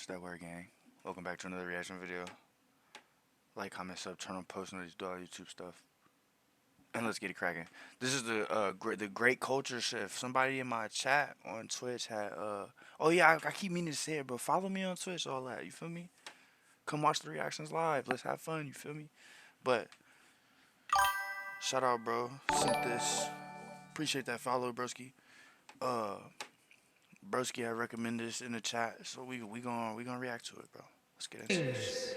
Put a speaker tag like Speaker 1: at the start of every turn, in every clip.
Speaker 1: It's that word, gang. Welcome back to another reaction video. Like, comment, sub, turn on post notifications, do all YouTube stuff. And let's get it cracking. This is the great culture shift. Somebody in my chat on Twitch had oh yeah, I keep meaning to say it, bro. Follow me on Twitch, all that. You feel me? Come watch the reactions live. Let's have fun. You feel me? But shout out, bro. Sent this. Appreciate that follow, broski. Broski, I recommend this in the chat, so we gonna react to it, bro. Let's get into this.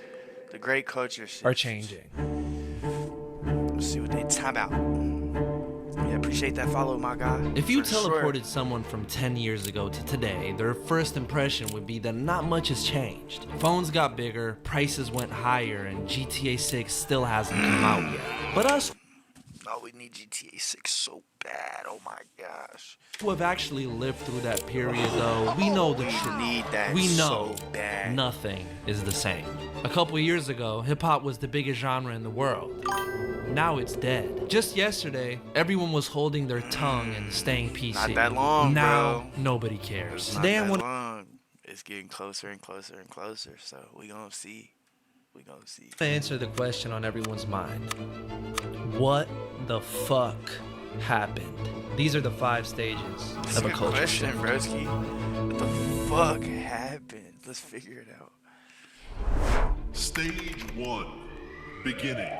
Speaker 1: The great culture shit
Speaker 2: are changing.
Speaker 1: Let's see what they time out. Yeah, appreciate that follow, my guy.
Speaker 2: If you teleported someone from 10 years ago to today, their first impression would be that not much has changed. Phones got bigger, prices went higher, and GTA 6 still hasn't come out yet. But us,
Speaker 1: oh, we need GTA 6 so bad. Oh my gosh.
Speaker 2: who have actually lived through that period, though, we know the truth.
Speaker 1: Need that
Speaker 2: we know
Speaker 1: so bad.
Speaker 2: Nothing is the same. A couple years ago, hip-hop was the biggest genre in the world. Now it's dead. Just yesterday, everyone was holding their tongue and staying PC.
Speaker 1: Not that long,
Speaker 2: now,
Speaker 1: bro.
Speaker 2: nobody cares.
Speaker 1: It's
Speaker 2: Today,
Speaker 1: not that long. It's getting closer and closer and closer, so we gonna see. We gonna see.
Speaker 2: To answer the question on everyone's mind. What the fuck happened? These are the 5 stages
Speaker 1: That's
Speaker 2: of a
Speaker 1: good
Speaker 2: culture
Speaker 1: question,
Speaker 2: shift.
Speaker 1: broski. What the fuck happened? Let's figure it out.
Speaker 3: Stage 1. Beginning.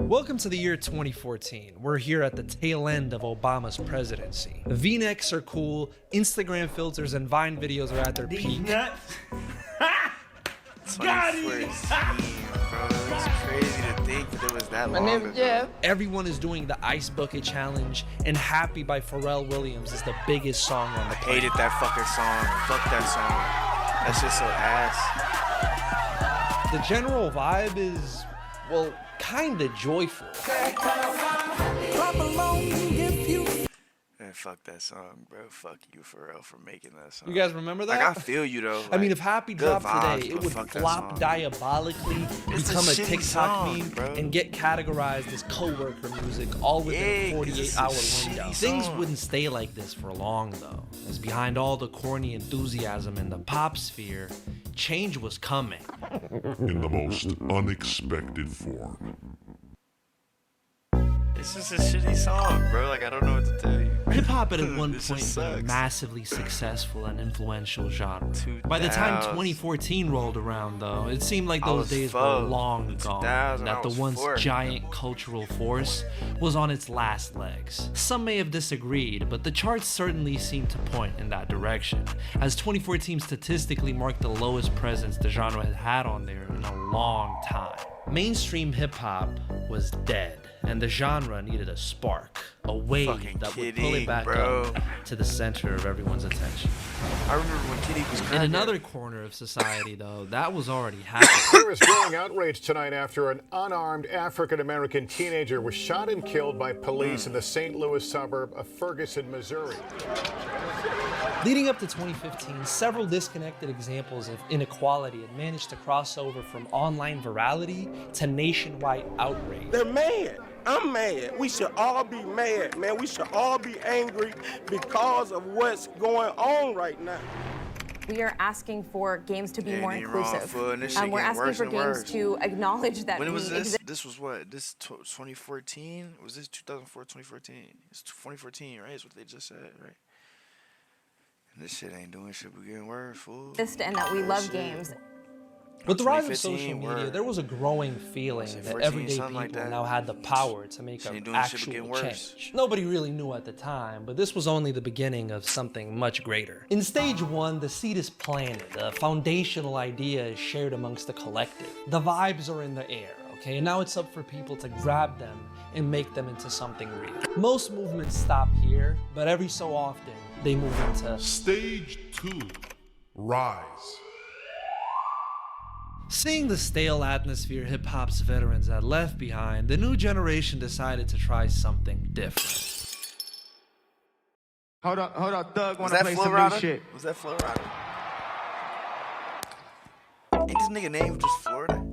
Speaker 2: Welcome to the year 2014. We're here at the tail end of Obama's presidency. The V-necks are cool, Instagram filters and Vine videos are at their peak.
Speaker 1: Got it! Bro, it's crazy to think that it was that long ago.
Speaker 4: Jeff.
Speaker 2: Everyone is doing the Ice Bucket Challenge, and Happy by Pharrell Williams is the biggest song on the planet.
Speaker 1: Hated that fucking song. Fuck that song. That's just so ass.
Speaker 2: The general vibe is, well, kinda joyful.
Speaker 1: Man, fuck that song, bro. Fuck you, Pharrell, for making that song.
Speaker 2: You guys remember that?
Speaker 1: Like, I feel you, though.
Speaker 2: I mean,
Speaker 1: Like,
Speaker 2: if Happy
Speaker 1: good
Speaker 2: dropped
Speaker 1: vibes,
Speaker 2: today, it
Speaker 1: but
Speaker 2: would
Speaker 1: fuck that
Speaker 2: flop
Speaker 1: song.
Speaker 2: diabolically,
Speaker 1: It's a
Speaker 2: become a
Speaker 1: shitty
Speaker 2: TikTok
Speaker 1: song,
Speaker 2: meme,
Speaker 1: bro.
Speaker 2: and get categorized as coworker music all within a
Speaker 1: Yeah, 'cause it's a
Speaker 2: 48-hour
Speaker 1: shitty
Speaker 2: window.
Speaker 1: song.
Speaker 2: Things wouldn't stay like this for long, though, as behind all the corny enthusiasm in the pop sphere, change was coming.
Speaker 3: In the most unexpected form.
Speaker 1: It's just a shitty song, bro. Like, I don't know what to tell you.
Speaker 2: Hip-hop had at one
Speaker 1: This
Speaker 2: point
Speaker 1: just
Speaker 2: been a
Speaker 1: sucks.
Speaker 2: massively successful and influential genre.
Speaker 1: 2000s.
Speaker 2: By the time 2014 rolled around, though, it seemed like
Speaker 1: I
Speaker 2: those
Speaker 1: was
Speaker 2: days were
Speaker 1: four.
Speaker 2: long
Speaker 1: In
Speaker 2: gone,
Speaker 1: 2000,
Speaker 2: and
Speaker 1: I
Speaker 2: that the
Speaker 1: was
Speaker 2: once
Speaker 1: 4.
Speaker 2: giant cultural force was on its last legs. Some may have disagreed, but the charts certainly seemed to point in that direction, as 2014 statistically marked the lowest presence the genre had had on there in a long time. Mainstream hip-hop was dead, and the genre needed a spark, a wave
Speaker 1: Fucking
Speaker 2: that would
Speaker 1: Kid
Speaker 2: pull it
Speaker 1: Ink,
Speaker 2: back
Speaker 1: bro.
Speaker 2: up to the center of everyone's attention.
Speaker 1: I remember when Kitty was
Speaker 2: In
Speaker 1: cracker.
Speaker 2: another corner of society, though, that was already happening.
Speaker 5: There is growing outrage tonight after an unarmed African-American teenager was shot and killed by police in the St. Louis suburb of Ferguson, Missouri.
Speaker 2: Leading up to 2015, several disconnected examples of inequality had managed to cross over from online virality to nationwide outrage.
Speaker 6: They're mad. I'm mad. We should all be mad, man. We should all be angry because of what's going on right now.
Speaker 4: We are asking for games to be
Speaker 1: Yeah,
Speaker 4: more
Speaker 1: ain't wrong,
Speaker 4: inclusive.
Speaker 1: fool, and this shit
Speaker 4: We're
Speaker 1: getting
Speaker 4: asking
Speaker 1: worse
Speaker 4: for
Speaker 1: and
Speaker 4: games
Speaker 1: worse.
Speaker 4: to acknowledge that
Speaker 1: When
Speaker 4: we
Speaker 1: was this?
Speaker 4: exist.
Speaker 1: This was what? This 2014? Was this 2004, 2014? It's 2014, right? Is what they just said, right? And this shit ain't doing shit but getting worse, fool.
Speaker 4: And that we love
Speaker 1: Shit.
Speaker 4: games.
Speaker 2: With the rise of
Speaker 1: 2015
Speaker 2: social media,
Speaker 1: word.
Speaker 2: there was a growing feeling that
Speaker 1: 14,
Speaker 2: everyday
Speaker 1: something
Speaker 2: people
Speaker 1: like that.
Speaker 2: now had the power to make
Speaker 1: Shit
Speaker 2: an
Speaker 1: ain't doing shit but
Speaker 2: actual
Speaker 1: getting worse.
Speaker 2: change. Nobody really knew at the time, but this was only the beginning of something much greater. In stage 1, the seed is planted, a foundational idea is shared amongst the collective. The vibes are in the air, okay? And now it's up for people to grab them and make them into something real. Most movements stop here, but every so often, they move into
Speaker 3: Stage 2. Rise.
Speaker 2: Seeing the stale atmosphere hip-hop's veterans had left behind, the new generation decided to try something different.
Speaker 7: Hold up, Thug
Speaker 1: Was
Speaker 7: wanna
Speaker 1: that
Speaker 7: play
Speaker 1: Flo
Speaker 7: some new
Speaker 1: Rida?
Speaker 7: shit.
Speaker 1: Was that Flo Rida? Ain't this nigga name just Florida?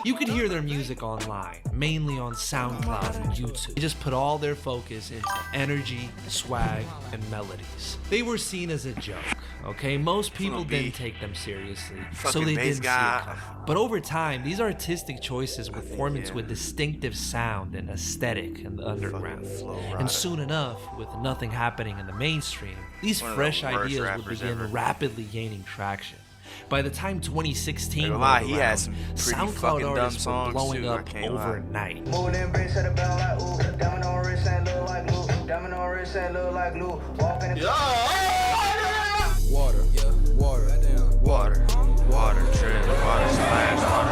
Speaker 2: You could hear their music online, mainly on SoundCloud and YouTube. They just put all their focus into energy, swag, and melodies. They were seen as a joke, okay? Most people
Speaker 1: be
Speaker 2: didn't take them seriously, so
Speaker 1: fucking
Speaker 2: they
Speaker 1: bass
Speaker 2: didn't see
Speaker 1: guy.
Speaker 2: it coming. But over time, these artistic choices were forming to a distinctive sound and aesthetic in the underground.
Speaker 1: Flow
Speaker 2: And
Speaker 1: Rider.
Speaker 2: soon enough, with nothing happening in the mainstream, these
Speaker 1: One of
Speaker 2: fresh
Speaker 1: the worst
Speaker 2: ideas would
Speaker 1: rappers
Speaker 2: begin
Speaker 1: ever.
Speaker 2: rapidly gaining traction. By the time 2016
Speaker 1: Ain't
Speaker 2: rolled
Speaker 1: gonna lie, he had
Speaker 2: around,
Speaker 1: some pretty
Speaker 2: SoundCloud
Speaker 1: fucking dumb
Speaker 2: artists were
Speaker 1: songs,
Speaker 2: blowing
Speaker 1: too, I
Speaker 2: up
Speaker 1: can't lie.
Speaker 2: overnight.
Speaker 7: Moving bricks at the bell like ooh. Diamond on wrist and look like glue. Diamond on wrist and look like glue. Walking in
Speaker 8: Water, yeah, water,
Speaker 1: Water, water, tread, water, splash, water.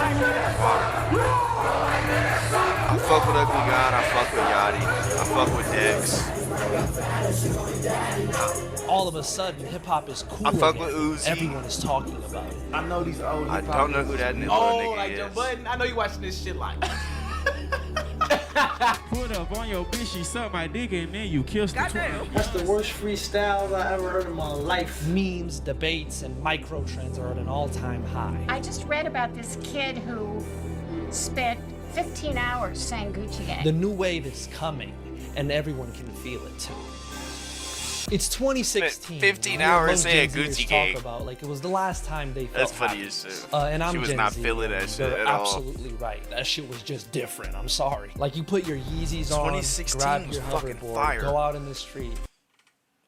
Speaker 1: I fuck with Ugly God, I fuck with Yachty, I fuck with Dex.
Speaker 2: All of a sudden, hip hop is cool.
Speaker 1: I fuck
Speaker 2: again.
Speaker 1: with Uzi.
Speaker 2: Everyone is talking about it.
Speaker 9: I know these old
Speaker 1: I
Speaker 9: hip-hop
Speaker 1: don't know
Speaker 9: niggas.
Speaker 1: who that little
Speaker 9: Oh,
Speaker 1: nigga
Speaker 9: like
Speaker 1: is.
Speaker 9: Joe Budden. I know you watching this shit like.
Speaker 10: Put up on your bitch, she sucked my dick, and then you kissed the twin.
Speaker 8: That's the worst freestyles I ever heard in my life.
Speaker 2: Memes, debates, and micro trends are at an all-time high.
Speaker 11: I just read about this kid who spent 15 hours saying Gucci Gang.
Speaker 2: The new wave is coming, and everyone can feel it too. It's 2016.
Speaker 1: 15
Speaker 2: and
Speaker 1: hours
Speaker 2: most
Speaker 1: saying
Speaker 2: Gen Zers
Speaker 1: Gucci
Speaker 2: talk
Speaker 1: Gang.
Speaker 2: about like it was the last time they felt
Speaker 1: That's funny
Speaker 2: happy.
Speaker 1: as shit.
Speaker 2: And I'm
Speaker 1: She was
Speaker 2: Gen
Speaker 1: not
Speaker 2: Z,
Speaker 1: feeling that
Speaker 2: and
Speaker 1: shit
Speaker 2: they're
Speaker 1: at all.
Speaker 2: absolutely right. That shit was just different. I'm sorry. Like you put your Yeezys on,
Speaker 1: 2016
Speaker 2: grab
Speaker 1: was
Speaker 2: your
Speaker 1: fucking
Speaker 2: hoverboard,
Speaker 1: fire.
Speaker 2: go out in the street.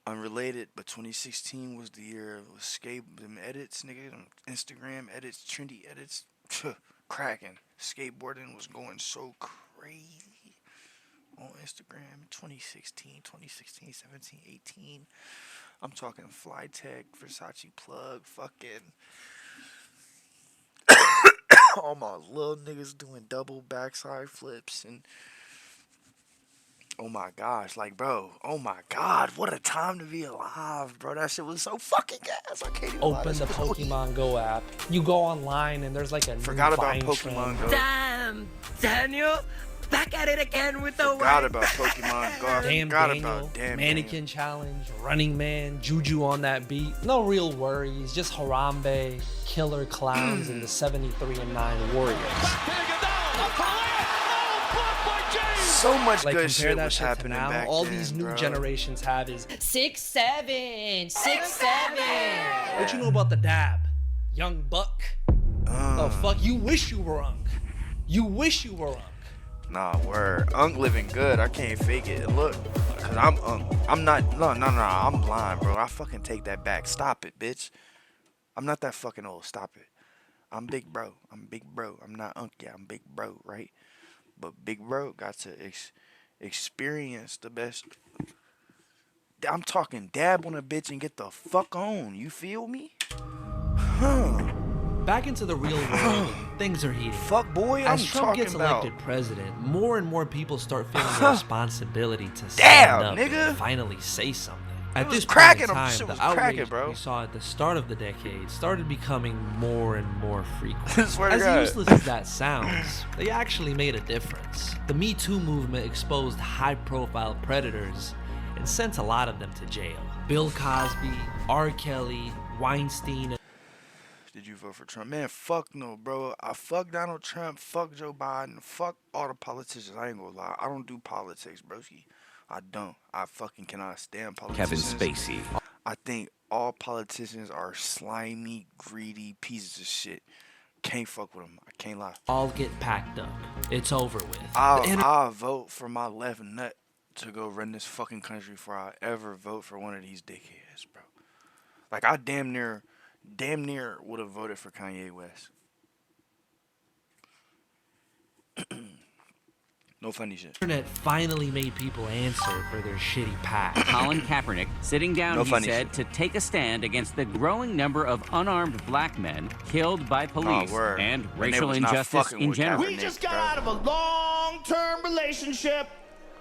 Speaker 1: Unrelated, but 2016 was the year of them edits, nigga, them Instagram edits, trendy edits, cracking. Skateboarding was going so crazy on Instagram. 2016, 17, 18. I'm talking Flytech, Versace plug, fucking all my little niggas doing double backside flips and oh my gosh, like bro, oh my god, what a time to be alive, bro. That shit was so fucking gas. I can't even lie,
Speaker 2: Open the
Speaker 1: that's really-
Speaker 2: Pokemon Go app. You go online and there's like a
Speaker 1: Forgot
Speaker 2: new
Speaker 1: about
Speaker 2: Vine
Speaker 1: Pokemon
Speaker 2: trend.
Speaker 1: Go.
Speaker 7: Damn, Daniel, back at it again with the
Speaker 1: Forgot about Pokemon Go. I
Speaker 2: Damn
Speaker 1: forgot
Speaker 2: Daniel,
Speaker 1: about damn
Speaker 2: Mannequin Challenge, Running Man, Juju on that beat. No real worries, just Harambe, killer clowns, and the 73-9 Warriors.
Speaker 1: So much
Speaker 2: Like
Speaker 1: good
Speaker 2: compare
Speaker 1: shit
Speaker 2: that
Speaker 1: was
Speaker 2: shit to
Speaker 1: happening
Speaker 2: now.
Speaker 1: back
Speaker 2: All
Speaker 1: then,
Speaker 2: these new
Speaker 1: bro.
Speaker 2: generations have is
Speaker 7: 6'7", 6'7".
Speaker 2: what you know about the dab, Young Buck. Oh fuck, you wish you were Unk. You wish you were Unk.
Speaker 1: Nah, word. Unk living good. I can't fake it. Look, cause I'm Unk. I'm not. No. I'm blind, bro. I fucking take that back. Stop it, bitch. I'm not that fucking old. Stop it. I'm big bro. I'm big bro. I'm not Unk. Yeah, I'm big bro, right? But big bro got to experience the best. I'm talking dab on a bitch and get the fuck on. You feel me?
Speaker 2: Back into the real world, things are heating.
Speaker 1: Fuck boy, I'm
Speaker 2: As Trump
Speaker 1: talking
Speaker 2: gets
Speaker 1: about.
Speaker 2: elected president, more and more people start feeling the responsibility to
Speaker 1: Damn,
Speaker 2: stand up
Speaker 1: nigga.
Speaker 2: and finally say something.
Speaker 1: It
Speaker 2: At
Speaker 1: was
Speaker 2: this
Speaker 1: cracking,
Speaker 2: point in
Speaker 1: I'm-
Speaker 2: time,
Speaker 1: shit
Speaker 2: the
Speaker 1: was cracking,
Speaker 2: outrage
Speaker 1: bro.
Speaker 2: we saw at the start of the decade started becoming more and more frequent.
Speaker 1: Swear to
Speaker 2: As
Speaker 1: God.
Speaker 2: useless as that sounds, they actually made a difference. The Me Too movement exposed high-profile predators and sent a lot of them to jail. Bill Cosby, R. Kelly, Weinstein.
Speaker 1: Did you vote for Trump? Man, fuck no, bro. I fuck Donald Trump, fuck Joe Biden, fuck all the politicians. I ain't gonna lie. I don't do politics, broski. I don't. I fucking cannot stand politicians.
Speaker 12: Kevin Spacey.
Speaker 1: I think all politicians are slimy, greedy pieces of shit. Can't fuck with them. I can't lie.
Speaker 2: All get packed up. It's over with.
Speaker 1: I'll vote for my left nut to go run this fucking country before I ever vote for one of these dickheads, bro. Like, I damn near would have voted for Kanye West. No funny shit.
Speaker 2: Internet finally made people answer for their shitty past.
Speaker 12: Colin Kaepernick sitting down,
Speaker 1: No
Speaker 12: he
Speaker 1: funny
Speaker 12: said,
Speaker 1: shit.
Speaker 12: to take a stand against the growing number of unarmed black men killed by police
Speaker 1: word.
Speaker 12: and
Speaker 1: When they
Speaker 12: racial
Speaker 1: was not
Speaker 12: injustice
Speaker 1: fucking
Speaker 12: in
Speaker 1: with
Speaker 12: general.
Speaker 6: We just got out of a long-term relationship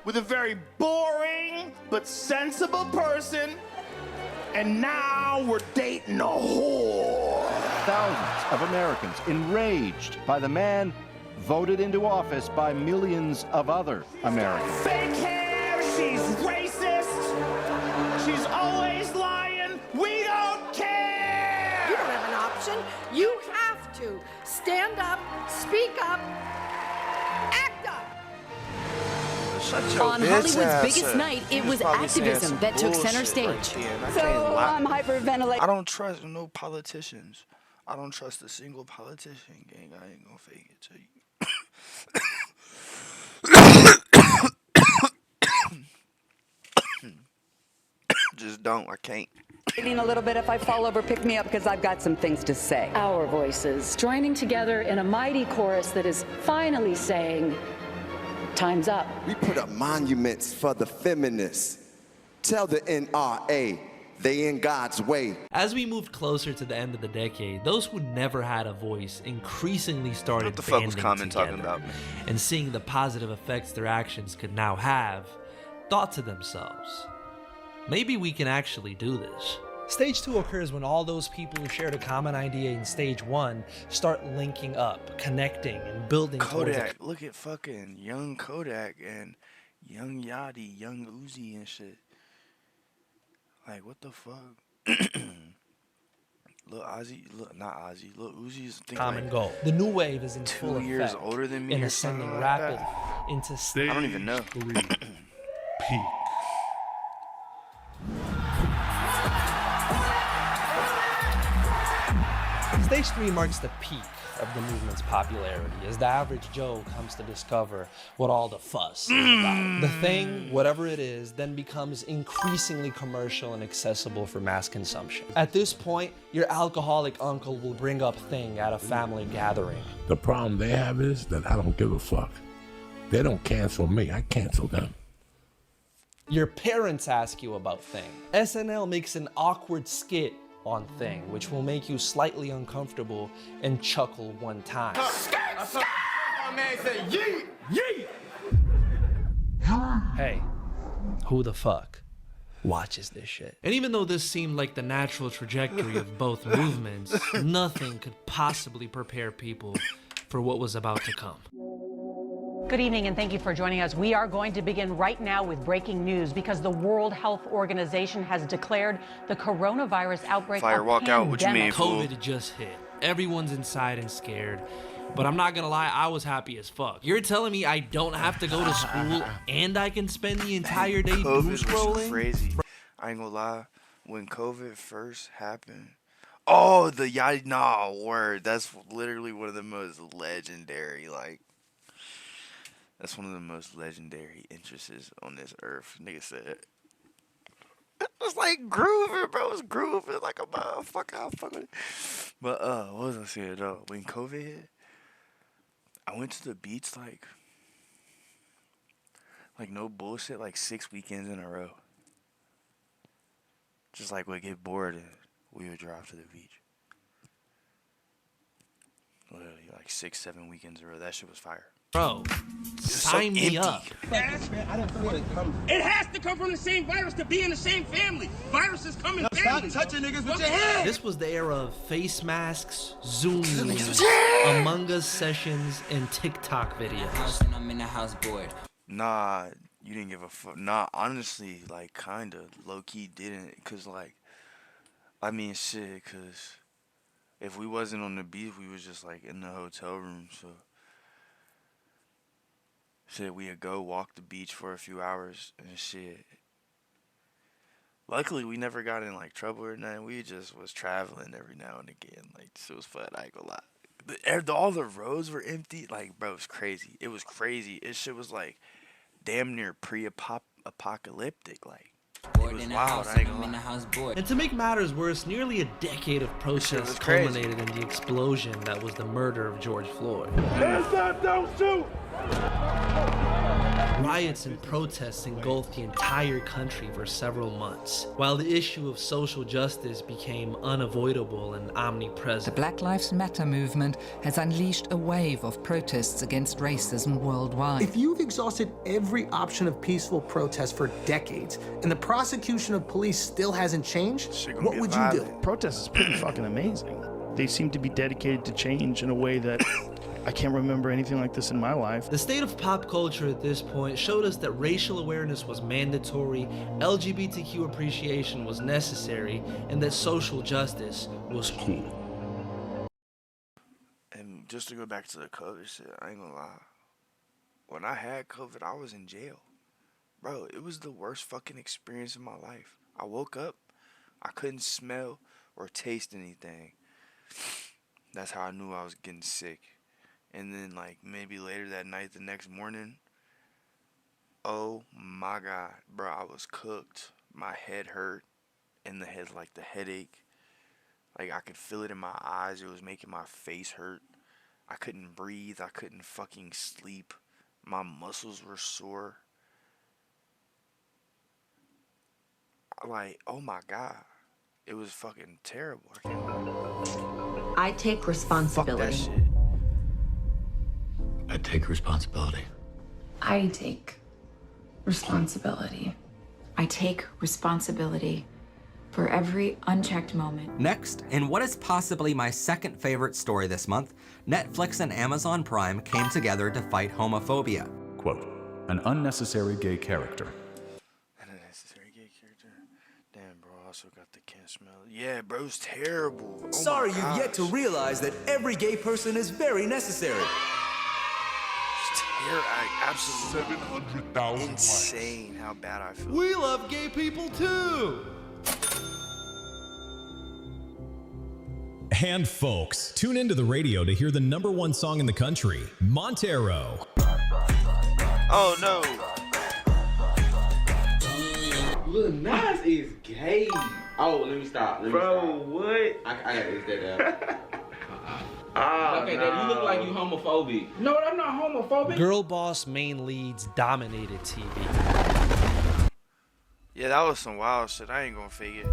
Speaker 6: with a very boring but sensible person, and now we're dating a whore.
Speaker 9: Thousands of Americans enraged by the man voted into office by millions of other Americans.
Speaker 6: Fake hair, she's racist, she's always lying, we don't care!
Speaker 7: You don't have an option. You have to stand up, speak up, act up.
Speaker 1: Shut your
Speaker 13: On
Speaker 1: bitch
Speaker 13: Hollywood's
Speaker 1: ass
Speaker 13: biggest
Speaker 1: up.
Speaker 13: night,
Speaker 1: You
Speaker 13: it
Speaker 1: was
Speaker 13: was
Speaker 1: probably saying
Speaker 13: activism
Speaker 1: some
Speaker 13: that took center
Speaker 1: bullshit right
Speaker 13: stage.
Speaker 1: there, and I
Speaker 13: So
Speaker 1: can't lie.
Speaker 13: I'm hyperventilating.
Speaker 1: I don't trust no politicians. I don't trust a single politician, gang. I ain't gonna fake it to you. Just don't. I can't.
Speaker 13: A little bit. If I fall over, pick me up because I've got some things to say.
Speaker 14: Our voices joining together in a mighty chorus that is finally saying, time's up.
Speaker 15: We put up monuments for the feminists. Tell the NRA they in God's way.
Speaker 2: As we moved closer to the end of the decade, those who never had a voice increasingly started
Speaker 1: What the fuck was
Speaker 2: banding
Speaker 1: Common talking
Speaker 2: together,
Speaker 1: about?
Speaker 2: and seeing the positive effects their actions could now have, thought to themselves, maybe we can actually do this. Stage 2 occurs when all those people who shared a common idea in Stage 1 start linking up, connecting, and building towards
Speaker 1: Kodak. Look at fucking young Kodak and young Yachty, young Uzi and shit. Like, what the fuck? Lil Ozzy, not Ozzy, Lil Uzi's
Speaker 2: a common goal. The new wave is in
Speaker 1: 2
Speaker 2: full
Speaker 1: years
Speaker 2: effect,
Speaker 1: older than me
Speaker 2: and
Speaker 1: or
Speaker 2: ascending
Speaker 1: something like
Speaker 2: rapid
Speaker 1: that.
Speaker 2: into
Speaker 1: I don't even know.
Speaker 3: Peak.
Speaker 2: Stage 3 marks the peak of the movement's popularity as the average Joe comes to discover what all the fuss is about. The thing, whatever it is, then becomes increasingly commercial and accessible for mass consumption. At this point, your alcoholic uncle will bring up Thing at a family gathering.
Speaker 16: The problem they have is that I don't give a fuck. They don't cancel me, I cancel them.
Speaker 2: Your parents ask you about Thing. SNL makes an awkward skit on Thing, which will make you slightly uncomfortable and chuckle one time. Hey, who the fuck watches this shit? And even though this seemed like the natural trajectory of both movements, nothing could possibly prepare people for what was about to come.
Speaker 17: Good evening and thank you for joining us. We are going to begin right now with breaking news because the World Health Organization has declared the coronavirus outbreak
Speaker 1: Fire
Speaker 17: a
Speaker 1: walk
Speaker 17: pandemic.
Speaker 1: out, what you mean, fool?
Speaker 2: COVID just hit. Everyone's inside and scared. But I'm not gonna lie, I was happy as fuck. You're telling me I don't have to go to school and I can spend the entire day doom
Speaker 1: COVID was
Speaker 2: scrolling?
Speaker 1: crazy. I ain't gonna lie. When COVID first happened, oh, the Yachty, nah, word. That's literally one of the most legendary, like, that's one of the most legendary entrances on this earth. Nigga said, it was like grooving, bro. It was grooving like a motherfucker. I fuck with it. But, what was I saying, though? When COVID hit, I went to the beach, like no bullshit, like 6 weekends in a row. Just like we'd get bored and we would drive to the beach. Literally, like 6, 7 weekends in a row. That shit was fire.
Speaker 2: Bro, sign me up.
Speaker 18: It has to come from the same virus to be in the same family. Viruses come in families. Stop touching niggas with your hands.
Speaker 2: This was the era of face masks, Zoom meetings, Among Us sessions, and TikTok videos.
Speaker 19: I'm in the house bored.
Speaker 1: Nah, you didn't give a fuck. Nah, honestly, like, kinda. Low-key didn't. Cause, like, I mean, shit, cause if we wasn't on the beach, we was just, like, in the hotel room, so. Shit, we would go walk the beach for a few hours and shit. Luckily, we never got in, like, trouble or nothing. We just was traveling every now and again. Like, it was fun, I ain't gonna lie. All the roads were empty. Like, bro, it was crazy. It was crazy. It shit was, like, damn near pre-apocalyptic, like. It was wild, I ain't gonna lie.
Speaker 2: And to make matters worse, nearly a decade of protests culminated in the explosion that was the murder of George Floyd.
Speaker 18: Hands up, don't shoot!
Speaker 2: Riots and protests engulfed the entire country for several months, while the issue of social justice became unavoidable and omnipresent.
Speaker 20: The Black Lives Matter movement has unleashed a wave of protests against racism worldwide.
Speaker 8: If you've exhausted every option of peaceful protest for decades, and the prosecution of police still hasn't changed, what would you do?
Speaker 6: Protest is pretty fucking amazing. They seem to be dedicated to change in a way that I can't remember anything like this in my life.
Speaker 2: The state of pop culture at this point showed us that racial awareness was mandatory, LGBTQ appreciation was necessary, and that social justice was cool.
Speaker 1: And just to go back to the COVID shit, I ain't gonna lie. When I had COVID, I was in jail. Bro, it was the worst fucking experience of my life. I woke up, I couldn't smell or taste anything. That's how I knew I was getting sick. And then, like, maybe later that night, the next morning, oh my God, bro, I was cooked. My head hurt, and the headache. Like, I could feel it in my eyes. It was making my face hurt. I couldn't breathe. I couldn't fucking sleep. My muscles were sore. Like, oh my God. It was fucking terrible.
Speaker 4: I take responsibility.
Speaker 1: Fuck that shit.
Speaker 19: I take responsibility.
Speaker 21: I take responsibility.
Speaker 22: I take responsibility for every unchecked moment.
Speaker 23: Next, in what is possibly my second favorite story this month, Netflix and Amazon Prime came together to fight homophobia.
Speaker 24: Quote, an unnecessary gay character.
Speaker 1: An unnecessary gay character? Damn, bro, I also got the can't smell it. Yeah, bro, it's terrible. Oh
Speaker 25: Sorry you've yet to realize that every gay person is very necessary.
Speaker 1: Absolutely 700,000 insane how bad I feel.
Speaker 2: We love gay people too.
Speaker 26: And folks, tune into the radio to hear the #1 song in the country, Montero.
Speaker 1: Oh no.
Speaker 27: Lil Nas is gay. Oh, let me stop. Bro, what? I gotta get that out. Okay,
Speaker 1: no.
Speaker 27: Daddy, you look like you homophobic. No, I'm not homophobic.
Speaker 2: Girl Boss main leads dominated TV.
Speaker 1: Yeah, that was some wild shit. I ain't gonna fake it.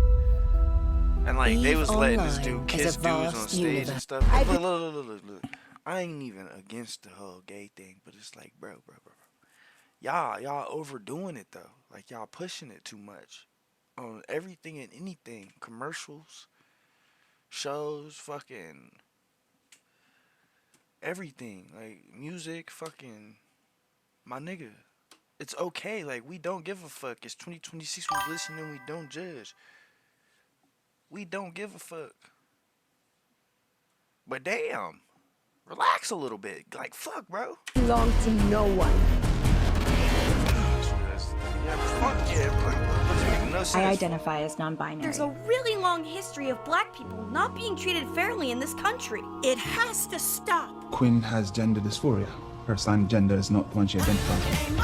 Speaker 1: And like, they was letting this dude kiss dudes on stage and stuff. But look. I ain't even against the whole gay thing, but it's like, bro. Y'all overdoing it though. Like, y'all pushing it too much on everything and anything. Commercials, shows, fucking everything. Like, music, fucking, my nigga. It's okay. Like, we don't give a fuck. It's 2026. We listen and we don't judge. We don't give a fuck. But damn, relax a little bit. Like, fuck, bro.
Speaker 4: Belong to no one.
Speaker 1: Yeah, fuck yeah, bro. No sense.
Speaker 22: I identify as non-binary.
Speaker 28: There's a really long history of black people not being treated fairly in this country. It has to stop.
Speaker 29: Quinn has gender dysphoria. Her assigned gender is not the one she identifies with.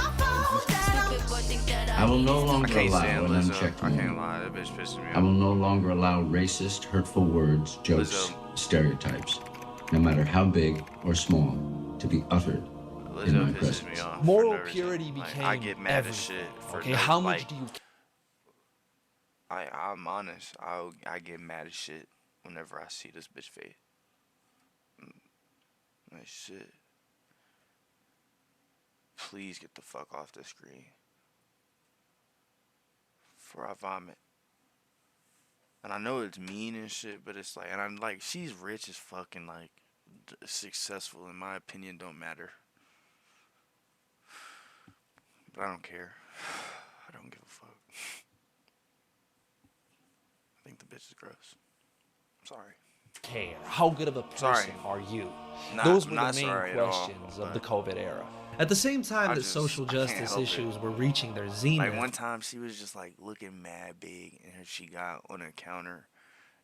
Speaker 19: I will no longer
Speaker 1: I
Speaker 19: allow
Speaker 1: can't
Speaker 19: an
Speaker 1: stand Lizzo.
Speaker 19: unchecked
Speaker 1: I can't
Speaker 19: moment.
Speaker 1: lie, that bitch pisses me off.
Speaker 19: I will no longer allow racist, hurtful words, jokes,
Speaker 1: Lizzo.
Speaker 19: stereotypes, no matter how big or small, to be uttered in my
Speaker 1: Lizzo pisses
Speaker 19: presence.
Speaker 1: me off.
Speaker 2: Moral
Speaker 1: for no reason.
Speaker 2: purity
Speaker 1: Like,
Speaker 2: became
Speaker 1: I get mad
Speaker 2: everything.
Speaker 1: as shit. For
Speaker 2: Okay,
Speaker 1: no,
Speaker 2: how much
Speaker 1: like,
Speaker 2: do you?
Speaker 1: I'm honest. I get mad as shit whenever I see this bitch face. Like, shit. Please get the fuck off the screen. Before I vomit. And I know it's mean and shit, but it's like, and I'm like, she's rich as fucking, like, successful. In my opinion, don't matter. But I don't care. I don't give a fuck. I think the bitch is gross. Sorry.
Speaker 2: Care. How good of a person are you? Those were the main questions of the COVID era. At the same time that social justice issues were reaching their zenith.
Speaker 1: Like, one time she was just like looking mad big, and she got on a counter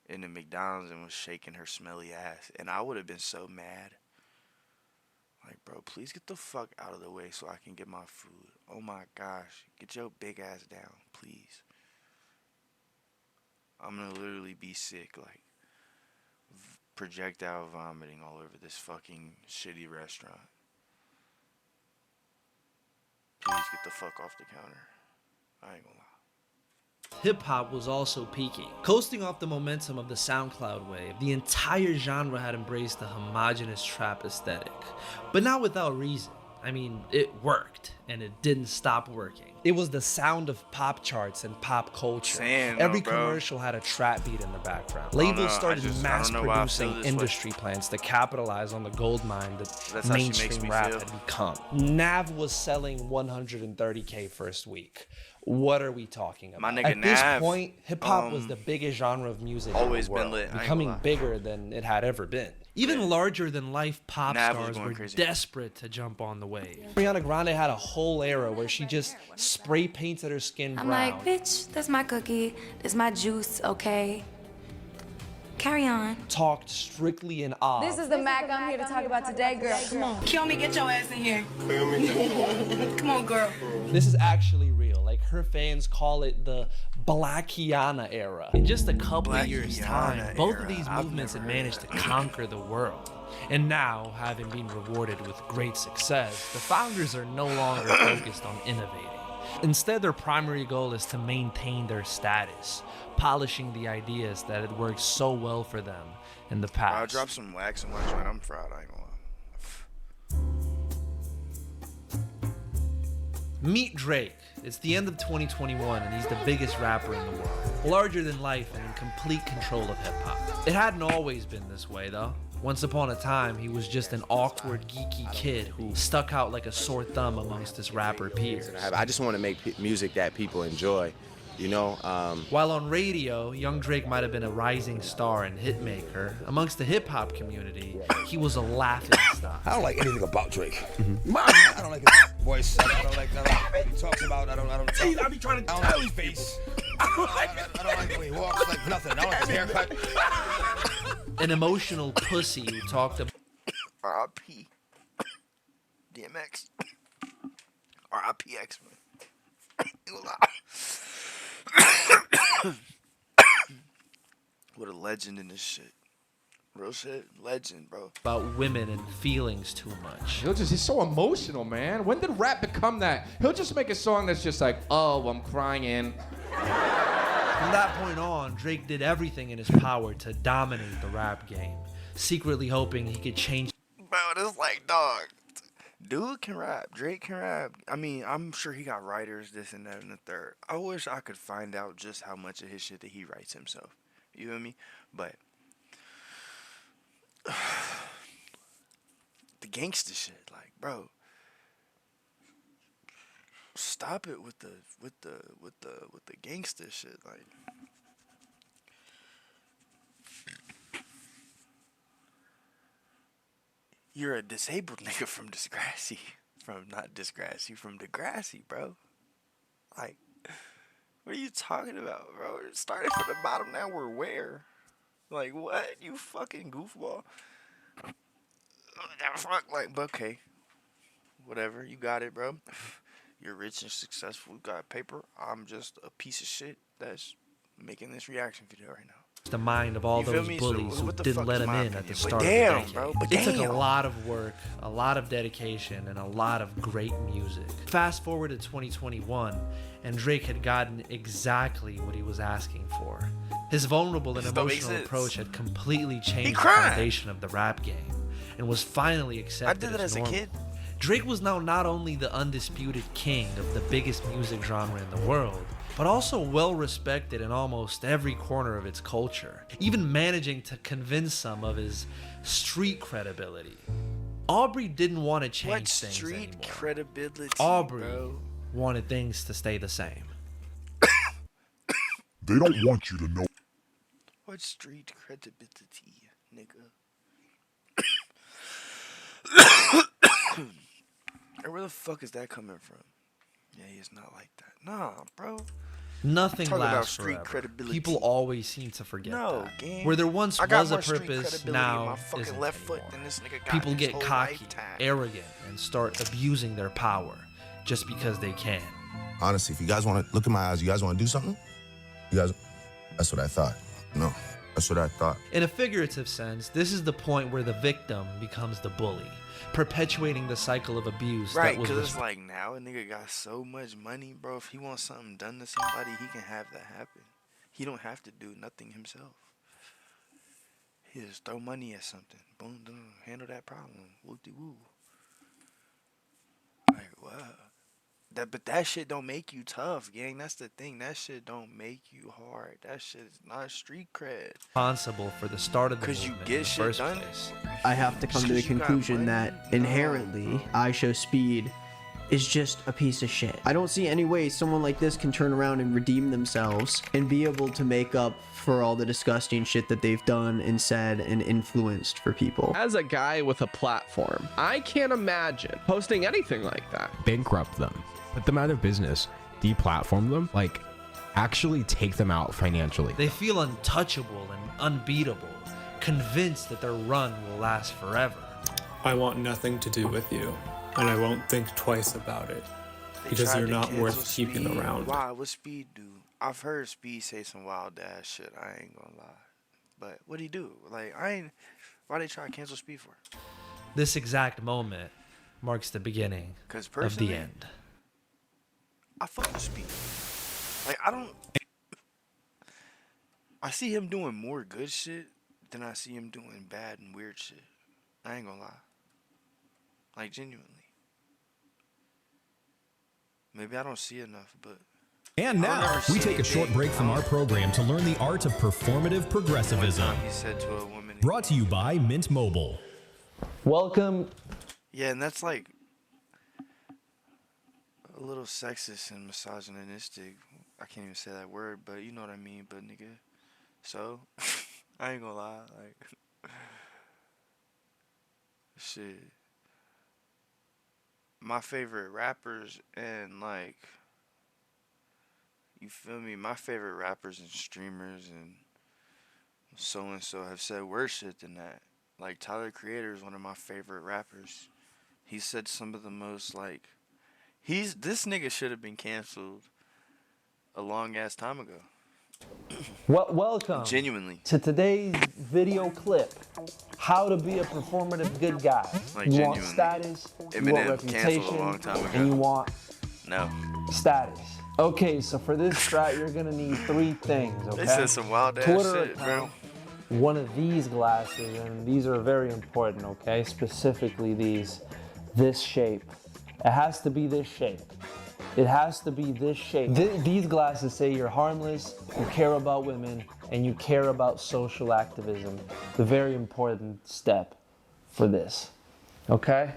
Speaker 1: in the McDonald's and was shaking her smelly ass, and I would have been so mad. Like, bro, please get the fuck out of the way so I can get my food. Oh my gosh, get your big ass down, please. I'm gonna literally be sick, like projectile vomiting all over this fucking shitty restaurant. Please get the fuck off the counter. I ain't gonna lie.
Speaker 2: Hip-hop was also peaking. Coasting off the momentum of the SoundCloud wave, the entire genre had embraced the homogenous trap aesthetic. But not without reason. I mean, it worked, and it didn't stop working. It was the sound of pop charts and pop culture. Every commercial had a trap beat in the background. Labels started mass-producing industry plans to capitalize on the gold mine that mainstream rap had become. Nav was selling 130K first week. What are we talking about?
Speaker 1: My nigga
Speaker 2: At this
Speaker 1: Nav,
Speaker 2: point, hip-hop was the biggest genre of music
Speaker 1: always
Speaker 2: in the world,
Speaker 1: been lit, I ain't
Speaker 2: becoming
Speaker 1: gonna lie.
Speaker 2: bigger than it had ever been. Even larger-than-life pop
Speaker 1: Nav was
Speaker 2: stars
Speaker 1: going
Speaker 2: were
Speaker 1: crazy.
Speaker 2: desperate to jump on the wave. Ariana Grande had a whole era where she just spray painted her skin brown.
Speaker 21: I'm like, bitch, that's my cookie. That's my juice, okay? Carry on.
Speaker 2: Talked strictly in awe.
Speaker 22: This is the Mac I'm here to talk about today, girl. Come on.
Speaker 21: Kill me, get your ass in here. Come on, girl.
Speaker 2: This is actually real. Like, her fans call it the Blackiana era. In just a couple of years' time, both of these movements had managed to conquer the world. And now, having been rewarded with great success, the founders are no longer focused on innovating. Instead, their primary goal is to maintain their status, polishing the ideas that had worked so well for them in the past.
Speaker 1: I'll drop some wax and watch when I'm fried, I ain't gonna lie.
Speaker 2: Meet Drake. It's the end of 2021 and he's the biggest rapper in the world. Larger than life and in complete control of hip-hop. It hadn't always been this way though. Once upon a time, he was just an awkward, geeky kid who stuck out like a sore thumb amongst his rapper peers.
Speaker 27: I just want to make music that people enjoy, you know?
Speaker 2: While on radio, young Drake might have been a rising star and hitmaker, amongst the hip-hop community, he was a laughing stock.
Speaker 16: I don't like anything about Drake. I don't like his voice. I don't like what he talks about. I don't. I be trying to tell his face. I don't like the way he walks. Like nothing. I don't like his haircut.
Speaker 2: An emotional pussy who talked about
Speaker 1: R.I.P. DMX. R.I.P. X-Men. What a legend in this shit. Real shit, legend, bro.
Speaker 2: About women and feelings too much.
Speaker 5: He's so emotional, man. When did rap become that? He'll just make a song that's just like, oh, I'm crying.
Speaker 2: From that point on, Drake did everything in his power to dominate the rap game, secretly hoping he could change.
Speaker 1: Bro, it's like, dog. Dude can rap. Drake can rap. I mean, I'm sure he got writers, this and that and the third. I wish I could find out just how much of his shit that he writes himself. You feel me? But the gangster shit, like, bro, stop it with the gangster shit, like. You're a disabled nigga from Degrassi. From Degrassi, bro. Like, what are you talking about, bro? It started from the bottom, now we're where? Like, what? You fucking goofball. Fuck, like, but okay. Whatever, you got it, bro. You're rich and successful, you got paper. I'm just a piece of shit that's making this reaction video right now.
Speaker 2: The mind of all those bullies who didn't let him in at the start of the decade.
Speaker 1: Bro,
Speaker 2: it took a lot of work, a lot of dedication, and a lot of great music. Fast forward to 2021, and Drake had gotten exactly what he was asking for. His vulnerable and emotional approach had completely changed the foundation of the rap game, and was finally accepted as normal. A kid. Drake was now not only the undisputed king of the biggest music genre in the world, but also well respected in almost every corner of its culture, even managing to convince some of his street credibility. Aubrey didn't want to change things anymore.
Speaker 1: What street credibility,
Speaker 2: Aubrey wanted things to stay the same.
Speaker 3: They don't want you to know.
Speaker 1: What street credibility, nigga? And where the fuck is that coming from? Yeah, he's not like that. Nah, bro.
Speaker 2: Nothing
Speaker 1: Talk about
Speaker 2: lasts
Speaker 1: street
Speaker 2: forever.
Speaker 1: credibility.
Speaker 2: People always seem to forget that.
Speaker 1: Gang.
Speaker 2: Where there once
Speaker 1: I got
Speaker 2: was a
Speaker 1: more street
Speaker 2: purpose,
Speaker 1: credibility in
Speaker 2: now
Speaker 1: my fucking
Speaker 2: isn't
Speaker 1: left
Speaker 2: anymore.
Speaker 1: foot than this nigga got
Speaker 2: People
Speaker 1: his
Speaker 2: get
Speaker 1: whole
Speaker 2: cocky,
Speaker 1: lifetime.
Speaker 2: arrogant, and start abusing their power just because they can.
Speaker 7: Honestly, if you guys want to look in my eyes, you guys want to do something? You guys, that's what I thought. No, that's what I thought.
Speaker 2: In a figurative sense, this is the point where the victim becomes the bully, perpetuating the cycle of abuse
Speaker 1: Right,
Speaker 2: that was
Speaker 1: because it's like now a nigga got so much money, bro. If he wants something done to somebody, he can have that happen. He don't have to do nothing himself. He just throw money at something. Boom, boom, handle that problem. Whoop-de-woo. Like, wow. But that shit don't make you tough, gang. That's the thing. That shit don't make you hard. That shit is not street cred.
Speaker 2: Responsible for the start of the movement
Speaker 1: you
Speaker 2: in
Speaker 1: get
Speaker 2: the
Speaker 1: shit
Speaker 2: first
Speaker 1: done.
Speaker 2: place.
Speaker 9: I have to come to the conclusion that inherently I Show Speed is just a piece of shit. I don't see any way someone like this can turn around and redeem themselves and be able to make up for all the disgusting shit that they've done and said and influenced for people.
Speaker 10: As a guy with a platform, I can't imagine posting anything like that.
Speaker 11: Bankrupt them, put them out of business, deplatform them, like actually take them out financially.
Speaker 2: They feel untouchable and unbeatable, convinced that their run will last forever.
Speaker 12: I want nothing to do with you, and I won't think twice about it, because you're not worth keeping around.
Speaker 1: Wow, what Speed do? I've heard Speed say some wild ass shit, I ain't gonna lie. But what'd he do? Like, why they try to cancel Speed for?
Speaker 2: This exact moment marks the beginning of the end.
Speaker 1: I fuck with Speed. Like, I see him doing more good shit than I see him doing bad and weird shit. I ain't gonna lie. Like, genuinely. Maybe I don't see enough, but...
Speaker 26: And now, we take a short break from our program to learn the art of performative progressivism.
Speaker 1: He said to a woman...
Speaker 26: Brought to you by Mint Mobile.
Speaker 2: Welcome.
Speaker 1: Yeah, and that's like... a little sexist and misogynistic. I can't even say that word, but you know what I mean, but nigga. So, I ain't gonna lie, like... shit. My favorite rappers and, like... you feel me? My favorite rappers and streamers and so-and-so have said worse shit than that. Like, Tyler Creator is one of my favorite rappers. He said some of the most, like... this nigga should have been canceled a long-ass time ago.
Speaker 2: Welcome
Speaker 1: Genuinely.
Speaker 2: to today's video clip. How to be a performative good guy.
Speaker 1: Like,
Speaker 2: you want
Speaker 1: genuinely.
Speaker 2: Status, you
Speaker 1: Eminem
Speaker 2: want
Speaker 1: canceled a
Speaker 2: reputation,
Speaker 1: long time ago.
Speaker 2: and you want
Speaker 1: No.
Speaker 2: status. Okay, so for this strat, you're gonna need 3 things, okay?
Speaker 1: They said some wild ass
Speaker 2: Twitter
Speaker 1: shit,
Speaker 2: account,
Speaker 1: bro.
Speaker 2: one of these glasses, and these are very important, okay? Specifically this shape. It has to be this shape. It has to be this shape. These glasses say you're harmless, you care about women, and you care about social activism. The very important step for this, okay?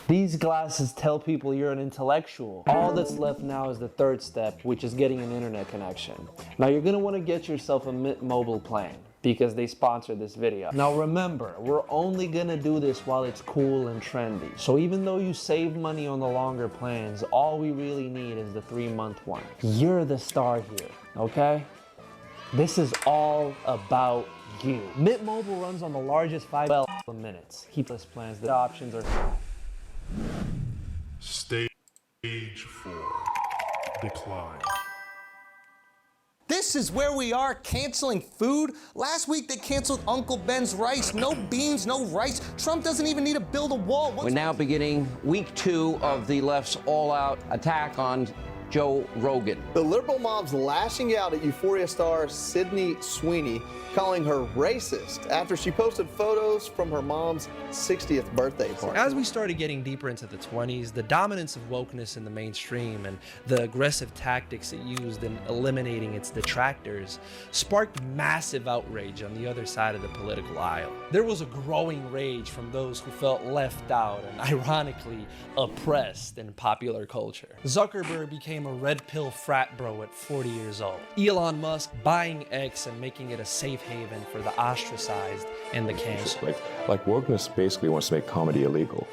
Speaker 2: These glasses tell people you're an intellectual. All that's left now is the 3rd step, which is getting an internet connection. Now you're gonna wanna get yourself a Mint Mobile plan because they sponsor this video. Now remember, we're only gonna do this while it's cool and trendy. So even though you save money on the longer plans, all we really need is the 3-month one. You're the star here, okay? This is all about you. Mint Mobile runs on the largest 5 minutes. Keepless plans, the options are
Speaker 3: Stage 4. Decline.
Speaker 8: This is where we are, canceling food. Last week they canceled Uncle Ben's rice. No beans, no rice. Trump doesn't even need to build a wall.
Speaker 13: We're now beginning week 2 of the left's all-out attack on Joe Rogan.
Speaker 14: The liberal mob's lashing out at Euphoria star Sydney Sweeney, calling her racist after she posted photos from her mom's 60th birthday party.
Speaker 2: As we started getting deeper into the 20s, the dominance of wokeness in the mainstream and the aggressive tactics it used in eliminating its detractors sparked massive outrage on the other side of the political aisle. There was a growing rage from those who felt left out and ironically oppressed in popular culture. Zuckerberg became a red pill frat bro at 40 years old. Elon Musk buying X and making it a safe haven for the ostracized and the canceled.
Speaker 15: Like wokeness basically wants to make comedy illegal,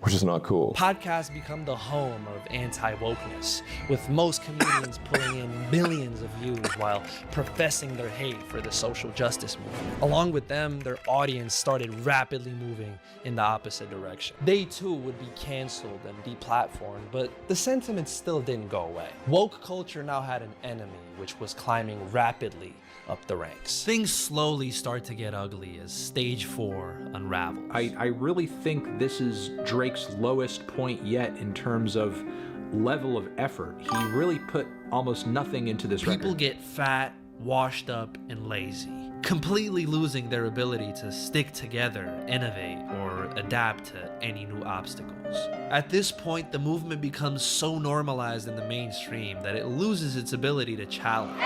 Speaker 15: which is not cool.
Speaker 2: Podcasts become the home of anti-wokeness, with most comedians pulling in millions of views while professing their hate for the social justice movement. Along with them, their audience started rapidly moving in the opposite direction. They too would be canceled and deplatformed, but the sentiment still didn't go away. Woke culture now had an enemy, which was climbing rapidly up the ranks. Things slowly start to get ugly as stage 4 unravels.
Speaker 17: I really think this is Drake's lowest point yet in terms of level of effort. He really put almost nothing into this record.
Speaker 2: People get fat, washed up, and lazy, completely losing their ability to stick together, innovate, or adapt to any new obstacles. At this point, the movement becomes so normalized in the mainstream that it loses its ability to challenge.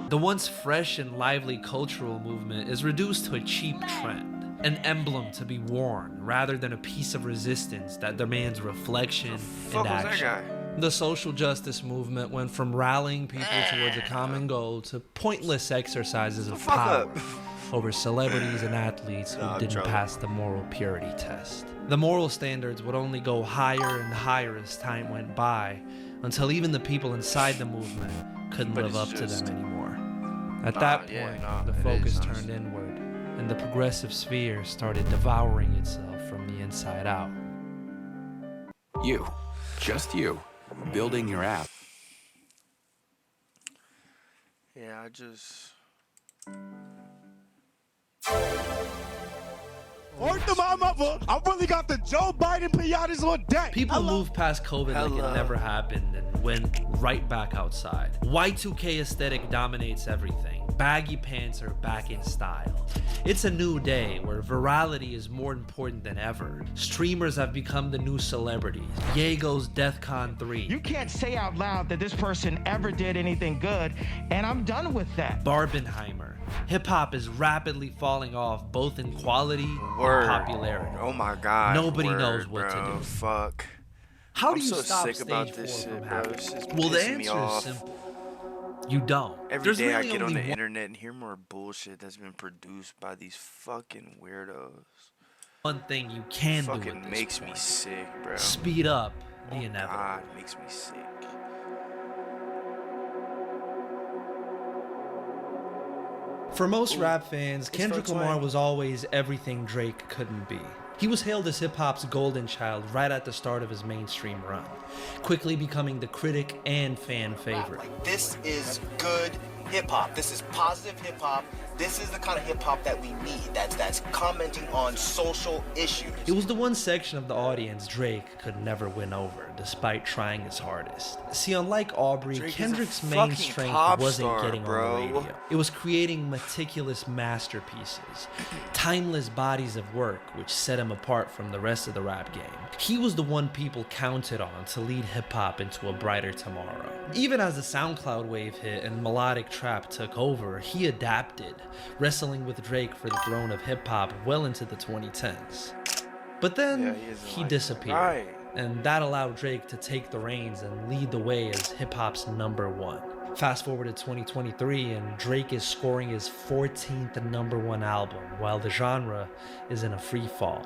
Speaker 2: The once fresh and lively cultural movement is reduced to a cheap trend, an emblem to be worn rather than a piece of resistance that demands reflection and action. The social justice movement went from rallying people towards a common goal to pointless exercises of power over celebrities and athletes who didn't pass the moral purity test. The moral standards would only go higher and higher as time went by, until even the people inside the movement couldn't live up to them anymore. At that point, the focus turned inward, and the progressive sphere started devouring itself from the inside out.
Speaker 4: You, just you, building your app.
Speaker 1: Yeah, I just...
Speaker 6: Word to my mother, I really got the Joe Biden pinatas on deck.
Speaker 2: People moved past COVID like it never happened and went right back outside. Y2K aesthetic dominates everything. Baggy pants are back in style. It's a new day where virality is more important than ever. Streamers have become the new celebrities. Yego's DEFCON 3.
Speaker 18: You can't say out loud that this person ever did anything good, and I'm done with that.
Speaker 2: Barbenheimer. Hip-hop is rapidly falling off both in quality and popularity.
Speaker 1: Oh my god.
Speaker 2: Nobody knows what to do.
Speaker 1: Fuck.
Speaker 2: How do you
Speaker 1: I'm so
Speaker 2: stop
Speaker 1: sick
Speaker 2: stage
Speaker 1: about
Speaker 2: 4
Speaker 1: this
Speaker 2: from
Speaker 1: shit, bro.
Speaker 2: happening?
Speaker 1: It's just
Speaker 2: Well, the
Speaker 1: pissing me
Speaker 2: answer is
Speaker 1: off.
Speaker 2: simple. You don't.
Speaker 1: Every day
Speaker 2: really
Speaker 1: I get on
Speaker 2: only
Speaker 1: the
Speaker 2: one-
Speaker 1: internet and hear more bullshit that's been produced by these fucking weirdos.
Speaker 2: One thing you can do
Speaker 1: Fucking
Speaker 2: at this
Speaker 1: makes me
Speaker 2: point.
Speaker 1: sick, bro.
Speaker 2: Speed up the
Speaker 1: Oh
Speaker 2: inevitable.
Speaker 1: God, it makes me sick.
Speaker 2: For most rap fans, Kendrick
Speaker 1: Start
Speaker 2: Lamar
Speaker 1: swaying.
Speaker 2: was always everything Drake couldn't be. He was hailed as hip-hop's golden child right at the start of his mainstream run, quickly becoming the critic and fan favorite.
Speaker 20: This is good hip-hop. This is positive hip-hop. This is the kind of hip-hop that we need, that's commenting on social issues.
Speaker 2: It was the one section of the audience Drake could never win over, despite trying his hardest. See, unlike Aubrey,
Speaker 1: Drake is a
Speaker 2: Kendrick's main
Speaker 1: fucking
Speaker 2: strength
Speaker 1: pop
Speaker 2: wasn't
Speaker 1: star,
Speaker 2: getting
Speaker 1: bro.
Speaker 2: on the radio. It was creating meticulous masterpieces, timeless bodies of work, which set him apart from the rest of the rap game. He was the one people counted on to lead hip-hop into a brighter tomorrow. Even as the SoundCloud wave hit and melodic trap took over, he adapted, wrestling with Drake for the throne of hip-hop well into the 2010s. But then he disappeared, and that allowed Drake to take the reins and lead the way as hip-hop's #1. Fast forward to 2023 and Drake is scoring his 14th #1 album while the genre is in a free fall,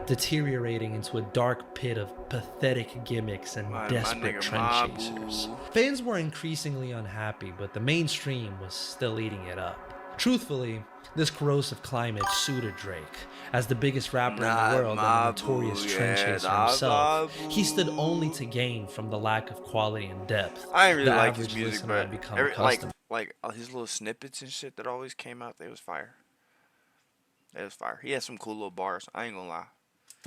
Speaker 2: deteriorating into a dark pit of pathetic gimmicks and desperate
Speaker 1: nigga
Speaker 2: trend chasers. Fans were increasingly unhappy, but the mainstream was still eating it up. Truthfully, this corrosive climate suited Drake. As the biggest rapper in the world and a notorious trend chaser himself, he stood only to gain from the lack of quality and depth.
Speaker 1: I didn't really
Speaker 2: the
Speaker 1: like his
Speaker 2: average
Speaker 1: music,
Speaker 2: listener had
Speaker 1: but
Speaker 2: become
Speaker 1: like
Speaker 2: accustomed
Speaker 1: his little snippets and shit that always came out, they was fire. It was fire. He had some cool little bars. I ain't gonna lie.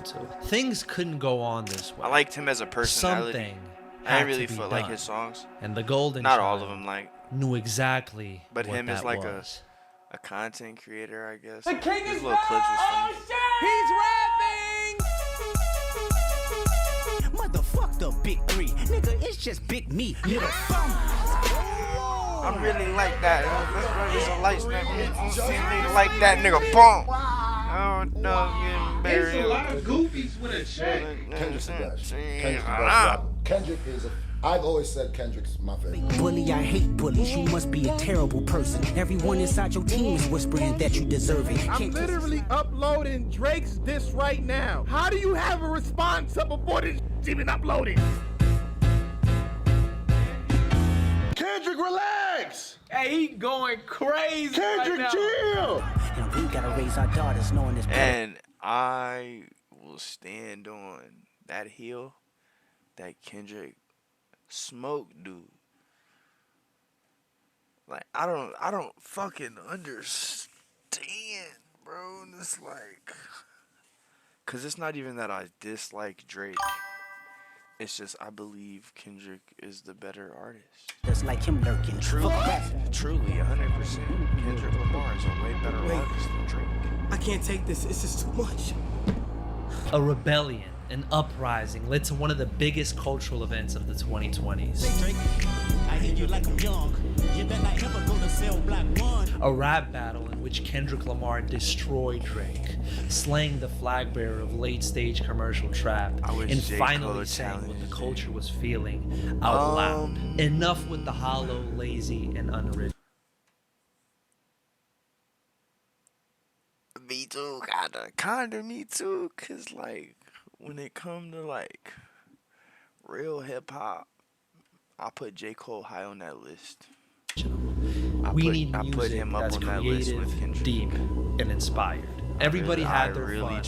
Speaker 2: to. Things couldn't go on this way.
Speaker 1: I liked him as a personality.
Speaker 2: Something
Speaker 1: I
Speaker 2: had
Speaker 1: didn't really
Speaker 2: to be
Speaker 1: feel like
Speaker 2: done.
Speaker 1: his songs.
Speaker 2: And the Golden
Speaker 1: Not
Speaker 2: Child
Speaker 1: all of them, like.
Speaker 2: knew exactly
Speaker 1: But
Speaker 2: what
Speaker 1: him
Speaker 2: that
Speaker 1: as like
Speaker 2: was.
Speaker 1: a content creator, I guess.
Speaker 18: The king
Speaker 1: His
Speaker 18: is
Speaker 1: little clips was funny.
Speaker 18: He's rapping!
Speaker 23: Motherfuck the big three. Nigga, it's just big me. Little
Speaker 1: I really like that. That's why there's a light snap. Nigga like that nigga. Boom. Oh no, getting buried.
Speaker 18: There's a lot of goofies with a check.
Speaker 24: Kendrick's the best. Kendrick's the best rapper. Kendrick is I've always said Kendrick's my favorite.
Speaker 23: bully, I hate bullies. You must be a terrible person. Everyone inside your team is whispering that you deserve it.
Speaker 18: I'm literally uploading Drake's diss right now. How do you have a response up before this even uploaded?
Speaker 6: Kendrick, relax.
Speaker 18: Hey, he going crazy.
Speaker 6: Kendrick,
Speaker 18: right now.
Speaker 6: chill.
Speaker 23: And we gotta raise our daughters knowing this.
Speaker 1: And I will stand on that hill that Kendrick smoked, dude. Like I don't fucking understand, bro. And it's like, cause it's not even that I dislike Drake. It's just I believe Kendrick is the better artist.
Speaker 23: That's like him lurking.
Speaker 1: Truly, 100%. Kendrick Lamar is a way better artist than Drake.
Speaker 23: I can't take this. It's just too much.
Speaker 2: A rebellion, an uprising led to one of the biggest cultural events of the 2020s.
Speaker 23: I hear you like I'm young. You better not ever go to
Speaker 2: A rap battle in which Kendrick Lamar destroyed Drake, slaying the flag bearer of late-stage commercial trap, and finally saying what the culture was feeling out loud. Enough with the hollow, lazy, and unoriginal.
Speaker 1: Me too, kinda me too, cause like when it come to like real hip hop, I put J. Cole high on that list.
Speaker 2: We need music that's creative, deep, and inspired. Everybody had their fun,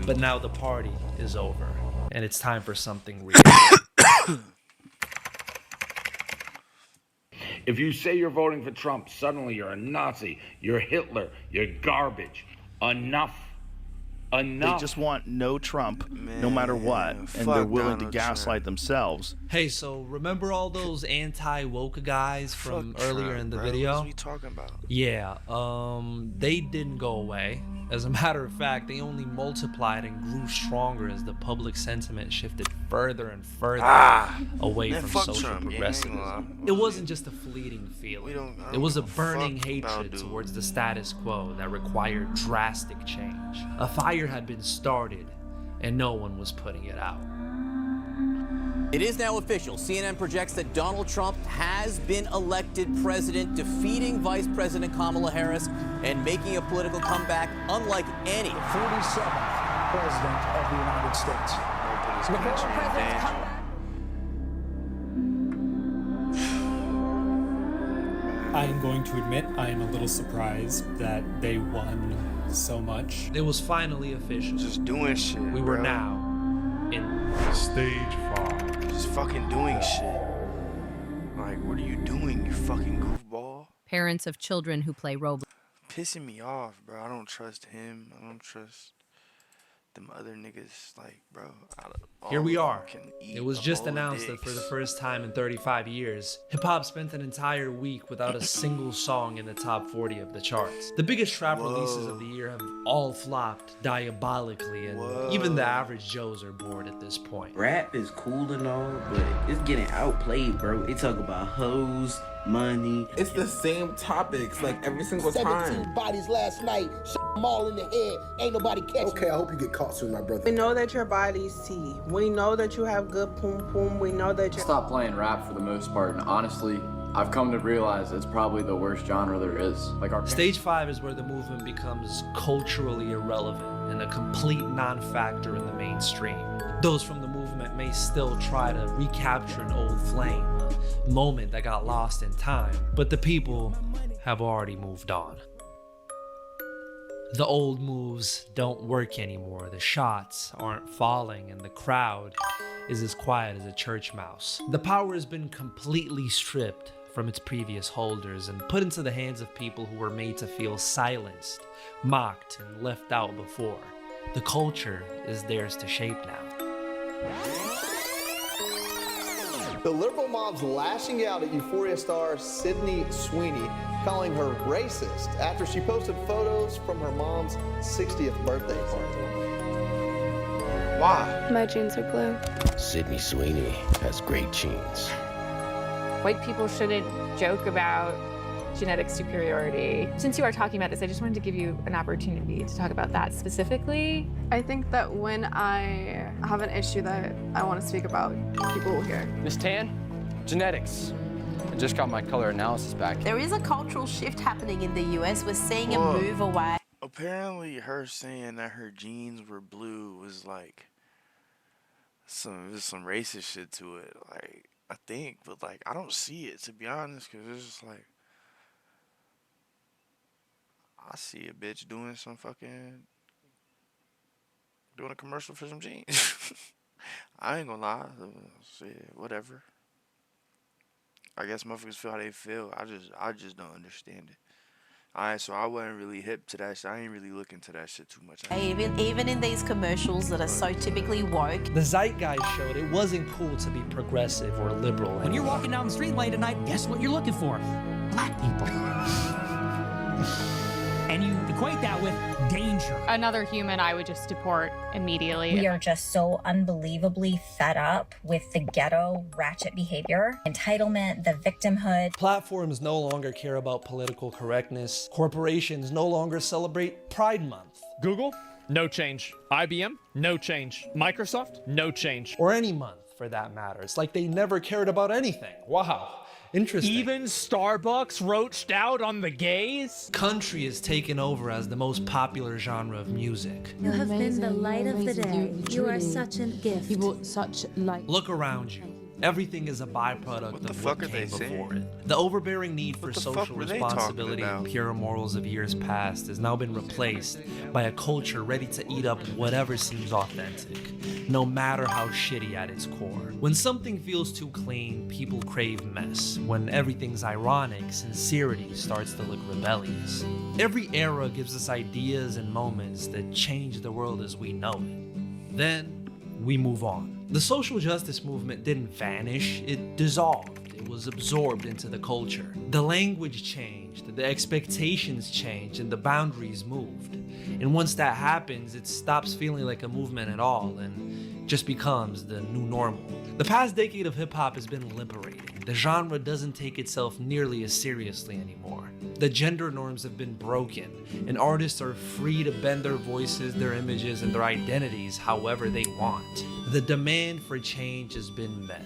Speaker 2: but now the party is over, and it's time for something real.
Speaker 5: If you say you're voting for Trump, suddenly you're a Nazi, you're Hitler, you're garbage. Enough.
Speaker 16: They just want no Trump, no matter what, and they're willing to gaslight themselves.
Speaker 2: Hey, so remember all those anti-woke guys from earlier in the video?
Speaker 1: What are you talking about?
Speaker 2: Yeah, they didn't go away. As a matter of fact, they only multiplied and grew stronger as the public sentiment shifted further and further away from social progressivism. It wasn't just a fleeting feeling. It was a burning hatred towards the status quo that required drastic change. A fire had been started, and no one was putting it out.
Speaker 19: It is now official. CNN projects that Donald Trump has been elected president, defeating Vice President Kamala Harris and making a political comeback unlike any.
Speaker 21: 47th president of the United States.
Speaker 12: I am going to admit I am a little surprised that they won so much.
Speaker 2: It was finally official.
Speaker 1: Just doing shit.
Speaker 2: We were now in
Speaker 3: Stage 5.
Speaker 1: Just fucking doing shit. Like, what are you doing, you fucking goofball?
Speaker 22: Parents of children who play Roblox.
Speaker 1: Pissing me off, bro. I don't trust him. I don't trust them other niggas. Like, bro.
Speaker 2: Here we are. It was just announced that for the first time in 35 years, hip-hop spent an entire week without a single song in the top 40 of the charts. The biggest trap releases of the year have all flopped diabolically, and even the average Joes are bored at this point.
Speaker 25: Rap is cool and all, but it's getting outplayed, bro. They talk about hoes, money.
Speaker 27: It's the same topics like every single time.
Speaker 18: 17 bodies last night, them all in the head. Ain't nobody catching.
Speaker 24: Okay, I hope you get caught soon, my brother.
Speaker 28: We know that your body's T. We know that you have good poom poom. We know that you
Speaker 29: stop playing rap for the most part, and honestly, I've come to realize it's probably the worst genre there is. Like
Speaker 2: Stage 5 is where the movement becomes culturally irrelevant and a complete non-factor in the mainstream. Those from the movement may still try to recapture an old flame, a moment that got lost in time, but the people have already moved on. The old moves don't work anymore, the shots aren't falling, and the crowd is as quiet as a church mouse. The power has been completely stripped from its previous holders and put into the hands of people who were made to feel silenced, mocked, and left out before. The culture is theirs to shape now.
Speaker 14: The liberal mob's lashing out at Euphoria star Sydney Sweeney, calling her racist after she posted photos from her mom's 60th birthday party.
Speaker 1: Why?
Speaker 30: My jeans are blue.
Speaker 31: Sydney Sweeney has great jeans.
Speaker 32: White people shouldn't joke about genetic superiority. Since you are talking about this, I just wanted to give you an opportunity to talk about that specifically.
Speaker 30: I think that when I have an issue that I want to speak about, people will hear.
Speaker 33: Miss Tan, genetics. I just got my color analysis back.
Speaker 34: There is a cultural shift happening in the US. We're seeing a move away.
Speaker 1: Apparently, her saying that her jeans were blue was like some racist shit to it. Like, I think, but like, I don't see it, to be honest, because it's just like, I see a bitch doing a commercial for some jeans. I ain't gonna lie. Shit, whatever. I guess motherfuckers feel how they feel. I just don't understand it. Alright, so I wasn't really hip to that shit. I ain't really looking to that shit too much.
Speaker 34: Even in these commercials that are so typically woke.
Speaker 2: The zeitgeist showed it wasn't cool to be progressive or liberal.
Speaker 23: When you're walking down the street late at night, guess what you're looking for? Black people.
Speaker 4: and you equate that with danger.
Speaker 32: Another human I would just deport immediately.
Speaker 5: We are just so unbelievably fed up with the ghetto ratchet behavior, entitlement, the victimhood.
Speaker 2: Platforms no longer care about political correctness. Corporations no longer celebrate Pride Month.
Speaker 6: Google, no change. IBM, no change. Microsoft, no change.
Speaker 2: Or any month, for that matter. It's like they never cared about anything. Wow. Interesting.
Speaker 6: Even Starbucks roached out on the gays?
Speaker 2: Country is taken over as the most popular genre of music.
Speaker 7: You have been the light of the day. You are such a gift. You brought such light.
Speaker 2: Look around you. Everything is a byproduct of what came before it. The overbearing need for social responsibility and pure morals of years past has now been replaced by a culture ready to eat up whatever seems authentic, no matter how shitty at its core. When something feels too clean, people crave mess. When everything's ironic, sincerity starts to look rebellious. Every era gives us ideas and moments that change the world as we know it. Then we move on. The social justice movement didn't vanish, it dissolved. It was absorbed into the culture. The language changed, the expectations changed, and the boundaries moved. And once that happens, it stops feeling like a movement at all and just becomes the new normal. The past decade of hip-hop has been liberating. The genre doesn't take itself nearly as seriously anymore. The gender norms have been broken, and artists are free to bend their voices, their images, and their identities however they want. The demand for change has been met.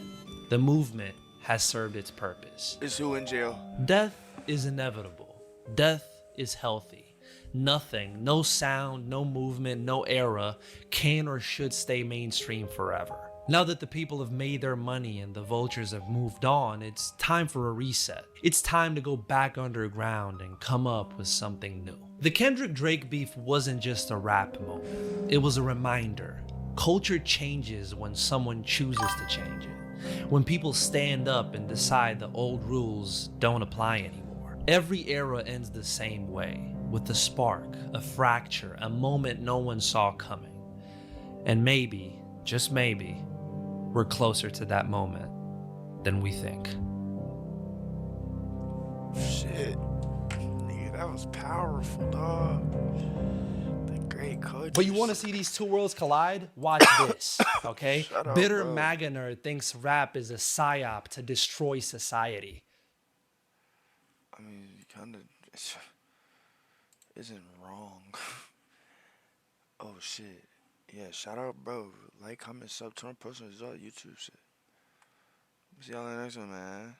Speaker 2: The movement has served its purpose.
Speaker 1: Is who in jail?
Speaker 2: Death is inevitable. Death is healthy. Nothing, no sound, no movement, no era can or should stay mainstream forever. Now that the people have made their money and the vultures have moved on, it's time for a reset. It's time to go back underground and come up with something new. The Kendrick Drake beef wasn't just a rap moment. It was a reminder. Culture changes when someone chooses to change it. When people stand up and decide the old rules don't apply anymore. Every era ends the same way, with a spark, a fracture, a moment no one saw coming. And maybe, just maybe, we're closer to that moment than we think.
Speaker 1: Shit. Nigga, that was powerful, dog. The great coach.
Speaker 2: But you want to see these two worlds collide? Watch this, okay?
Speaker 1: Shut up,
Speaker 2: Bitter
Speaker 1: bro.
Speaker 2: MAGA nerd thinks rap is a psyop to destroy society.
Speaker 1: I mean, you kind of isn't wrong. Oh, shit. Yeah, shout out, bro. Like, comment, sub, turn on, post on YouTube shit. See y'all in the next one, man.